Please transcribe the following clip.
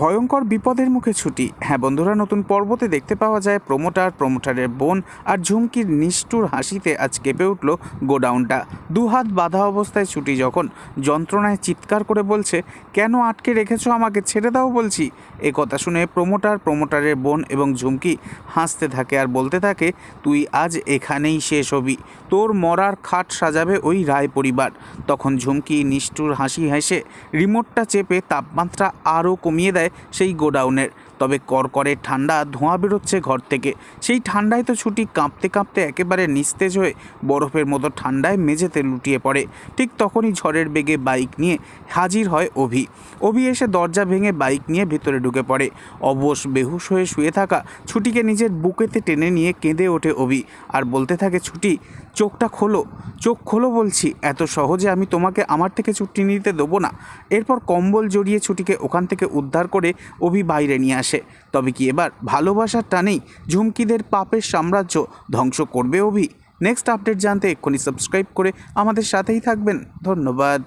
ভয়ঙ্কর বিপদের মুখে ছুটি। হ্যাঁ বন্ধুরা, নতুন পর্বতে দেখতে পাওয়া যায় প্রমোটারের বোন আর ঝুমকির নিষ্ঠুর হাসিতে আজ কেঁপে উঠল গোডাউনটা। দুহাত বাঁধা অবস্থায় ছুটি যখন যন্ত্রণায় চিৎকার করে বলছে, কেন আটকে রেখেছো আমাকে, ছেড়ে দাও বলছি। এ কথা শুনে প্রমোটারের বোন এবং ঝুমকি হাসতে থাকে আর বলতে থাকে, তুই আজ এখানেই শেষ হবি, তোর মরার খাট সাজাবে ওই রায় পরিবার। তখন ঝুমকি নিষ্ঠুর হাসি হেসে রিমোটটা চেপে তাপমাত্রা আরও কমিয়ে দেয় সেই গোডাউনের। তবে করকরে ঠান্ডা ধোঁয়া বেরোচ্ছে ঘর থেকে। সেই ঠান্ডায় তো ছুটি কাঁপতে কাঁপতে একেবারে নিস্তেজ হয়ে বরফের মতো ঠান্ডায় মেঝেতে লুটিয়ে পড়ে। ঠিক তখনই ঝড়ের বেগে বাইক নিয়ে হাজির হয় অভি এসে দরজা ভেঙে বাইক নিয়ে ভেতরে ঢুকে পড়ে। অবশ বেহুশ হয়ে শুয়ে থাকা ছুটিকে নিজের বুকেতে টেনে নিয়ে কেঁদে ওঠে অভি আর বলতে থাকে, ছুটি চোখ খোলো বলছি, এত সহজে আমি তোমাকে আমার থেকে ছুটি নিতে দেবো না। এরপর কম্বল জড়িয়ে ছুটিকে ওখান থেকে উদ্ধার করে অভি বাইরে নিয়ে আসে। তবে কি এবার ভালোবাসার টানেই ঝুমকিদের পাপের সাম্রাজ্য ধ্বংস করবে অভি? নেক্সট আপডেট জানতে এক্ষুনি সাবস্ক্রাইব করে আমাদের সাথেই থাকবেন। ধন্যবাদ।